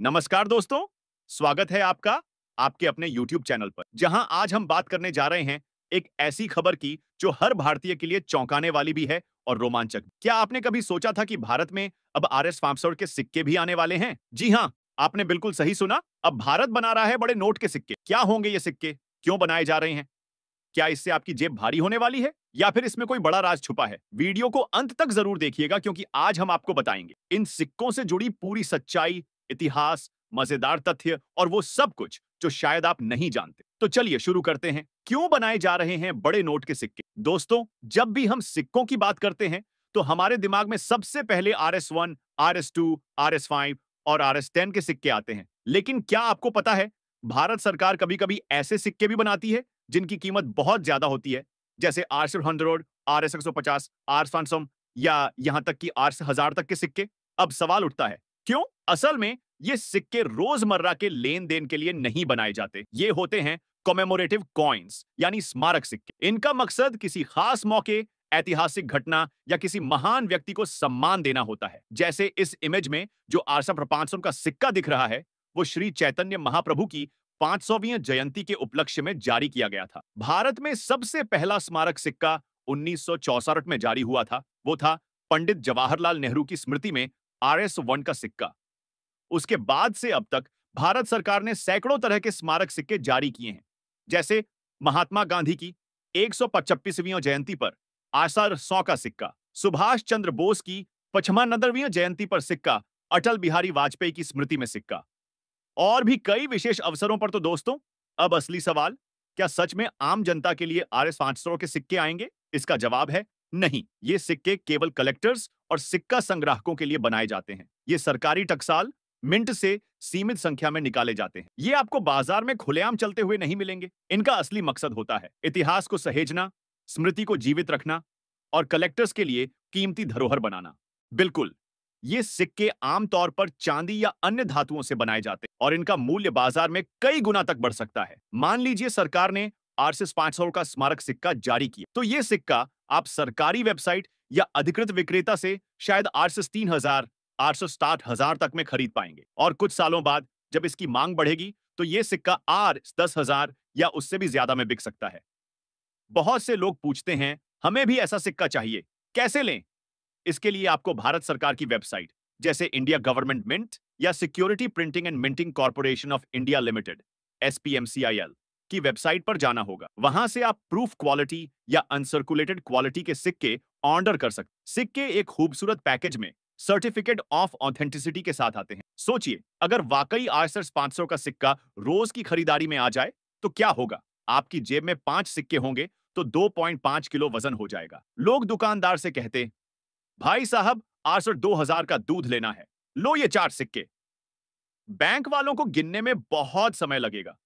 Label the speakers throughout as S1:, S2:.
S1: नमस्कार दोस्तों, स्वागत है आपका आपके अपने YouTube चैनल पर, जहां आज हम बात करने जा रहे हैं एक ऐसी खबर की जो हर भारतीय के लिए चौंकाने वाली भी है और रोमांचक। क्या आपने कभी सोचा था कि भारत में अब RS 500 के सिक्के भी आने वाले हैं? जी हां, आपने बिल्कुल सही सुना। अब भारत बना रहा है बड़े नोट के सिक्के। क्या होंगे ये सिक्के? क्यों बनाए जा रहे हैं? क्या इससे आपकी जेब भारी होने वाली है या फिर इसमें कोई बड़ा राज छुपा है? वीडियो को अंत तक जरूर देखिएगा क्योंकि आज हम आपको बताएंगे इन सिक्कों से जुड़ी पूरी सच्चाई, इतिहास, मजेदार तथ्य और वो सब कुछ जो शायद आप नहीं जानते। तो चलिए शुरू करते हैं। क्यों बनाए जा रहे हैं बड़े नोट के सिक्के? दोस्तों, जब भी हम सिक्कों की बात करते हैं तो हमारे दिमाग में सबसे पहले RS1, RS2, RS5 और RS10 के सिक्के आते हैं। लेकिन क्या आपको पता है, भारत सरकार कभी-कभी ऐसे सिक्के भी बनाती है जिनकी कीमत बहुत ज्यादा होती है, जैसे RS 100, RS 150, RS 500 या यहां तक कि RS 1000 तक के सिक्के। अब सवाल उठता है, क्यों? असल में ये सिक्के रोजमर्रा के लेन देन के लिए नहीं बनाए जाते। ये होते हैं कॉमेमोरेटिव कॉइन्स, यानी स्मारक सिक्के। इनका मकसद किसी खास मौके, ऐतिहासिक घटना या किसी महान व्यक्ति को सम्मान देना होता है। जैसे इस इमेज में जो RS 500 का सिक्का दिख रहा है, वो श्री चैतन्य महाप्रभु की 500वीं जयंती के उपलक्ष्य में जारी किया गया था। भारत में सबसे पहला स्मारक सिक्का 1964 में जारी हुआ था। वो था पंडित जवाहरलाल नेहरू की स्मृति में RS1 का सिक्का। उसके बाद से अब तक भारत सरकार ने सैकड़ों तरह के स्मारक सिक्के जारी किए हैं, जैसे महात्मा गांधी की 125वीं जयंती पर आसर 100 का सिक्का, सुभाष चंद्र बोस की 95वीं जयंती पर सिक्का, अटल बिहारी वाजपेयी की स्मृति में सिक्का और भी कई विशेष अवसरों पर। तो दोस्तों, अब असली सवाल, क्या सच में आम जनता के लिए RS 500 के सिक्के आएंगे? इसका जवाब है नहीं। ये सिक्के केवल कलेक्टर्स और सिक्का संग्राहकों के लिए बनाए जाते हैं। ये सरकारी टकसाल मिंट से सीमित संख्या में निकाले जाते हैं। ये आपको बाजार में खुलेआम चलते हुए नहीं मिलेंगे। इनका असली मकसद होता है इतिहास को सहेजना, स्मृति को जीवित रखना और कलेक्टर्स के लिए कीमती धरोहर बनाना। बिल्कुल, ये सिक्के आमतौर पर चांदी या अन्य धातुओं से बनाए जाते हैं और इनका मूल्य बाजार में कई गुना तक बढ़ सकता है। मान लीजिए सरकार ने RS 500 का स्मारक सिक्का जारी किया, तो ये सिक्का आप सरकारी वेबसाइट या अधिकृत विक्रेता से शायद RS 3000, RS 60,000 तक में खरीद पाएंगे और कुछ सालों बाद जब इसकी मांग बढ़ेगी तो ये सिक्का RS 10,000 या उससे भी ज्यादा में बिक सकता है। बहुत से लोग पूछते हैं, हमें भी ऐसा सिक्का चाहिए, कैसे लें? इसके लिए आपको भारत सरकार की वेबसाइट जैसे इंडिया गवर्नमेंट मिंट या security printing and minting corporation of India limited SPMCIL की वेबसाइट पर जाना होगा। वहां से आप प्रूफ क्वालिटी या अनसर्कुलेटेड क्वालिटी के सिक्के ऑर्डर कर सकते। सिक्के एक खूबसूरत पैकेज में सर्टिफिकेट ऑफ ऑथेंटिसिटी के साथ आते हैं। सोचिए, अगर वाकई RS 500 का सिक्का रोज की खरीदारी में आ जाए तो क्या होगा? आपकी जेब में 5 सिक्के होंगे तो 2.5 किलो वजन हो जाएगा। लोग दुकानदार से कहते, भाई साहब, RS 2000 का दूध लेना है, लो ये 4 सिक्के। बैंक वालों को गिनने में बहुत समय लगेगा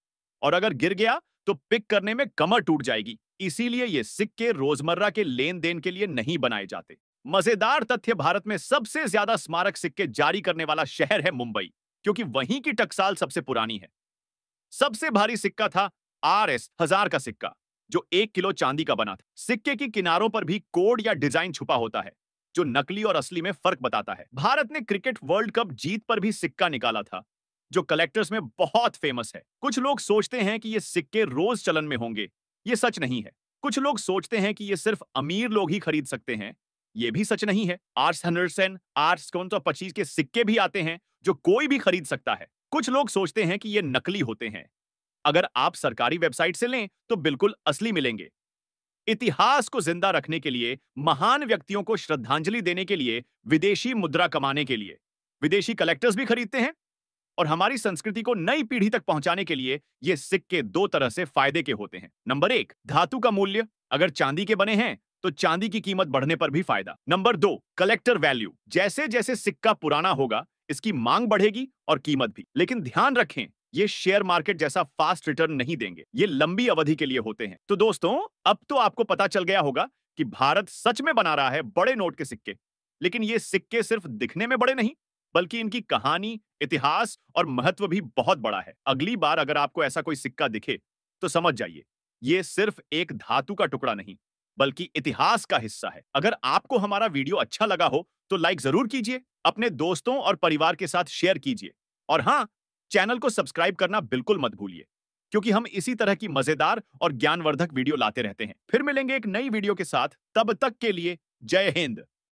S1: और अगर गिर गया तो पिक करने में कमर टूट जाएगी। इसीलिए ये सिक्के रोजमर्रा के लेन देन के लिए नहीं बनाए जाते। मजेदार तथ्य, भारत में सबसे ज्यादा स्मारक सिक्के जारी करने वाला शहर है मुंबई, क्योंकि वहीं की टकसाल सबसे पुरानी है। सबसे भारी सिक्का था RS 1000 का सिक्का, जो 1 किलो चांदी का बना था। सिक्के की किनारों पर भी कोड या डिजाइन छुपा होता है जो नकली और असली में फर्क बताता है। भारत ने क्रिकेट वर्ल्ड कप जीत पर भी सिक्का निकाला था, जो कलेक्टर्स में बहुत फेमस है। कुछ लोग सोचते हैं कि ये सिक्के रोज चलन में होंगे। ये सच नहीं है। कुछ लोग सोचते हैं कि ये सिर्फ अमीर लोग ही खरीद सकते हैं। ये भी सच नहीं है। RS 100, RS 125 के सिक्के भी आते हैं जो कोई भी खरीद सकता है। कुछ लोग सोचते हैं कि ये नकली होते हैं। अगर आप सरकारी वेबसाइट से लें तो बिल्कुल असली मिलेंगे। इतिहास को जिंदा रखने के लिए, महान व्यक्तियों को श्रद्धांजलि देने के लिए, विदेशी मुद्रा कमाने के लिए विदेशी कलेक्टर्स भी खरीदते हैं और हमारी संस्कृति को नई पीढ़ी तक पहुंचाने के लिए ये सिक्के दो तरह से फायदे के होते हैं। नंबर 1, धातु का मूल्य। अगर चांदी के बने हैं तो चांदी की कीमत बढ़ने पर भी फायदा। Number 2, collector value. जैसे जैसे सिक्का पुराना होगा, इसकी मांग बढ़ेगी और कीमत भी। लेकिन ध्यान रखें, ये शेयर मार्केट जैसा फास्ट रिटर्न नहीं देंगे। ये लंबी अवधि के लिए होते हैं। तो दोस्तों, अब तो आपको पता चल गया होगा कि भारत सच में बना रहा है बड़े नोट के सिक्के। लेकिन ये सिक्के सिर्फ दिखने में बड़े नहीं, बल्कि इनकी कहानी, इतिहास और महत्व भी बहुत बड़ा है। अगली बार अगर आपको ऐसा कोई सिक्का दिखे तो समझ जाइए, ये सिर्फ एक धातु का टुकड़ा नहीं, बल्कि इतिहास का हिस्सा है। अगर आपको हमारा वीडियो अच्छा लगा हो तो लाइक जरूर कीजिए, अपने दोस्तों और परिवार के साथ शेयर कीजिए और हाँ, चैनल को सब्सक्राइब करना बिल्कुल मत भूलिए, क्योंकि हम इसी तरह की मजेदार और ज्ञानवर्धक वीडियो लाते रहते हैं। फिर मिलेंगे एक नई वीडियो के साथ, तब तक के लिए जय हिंद।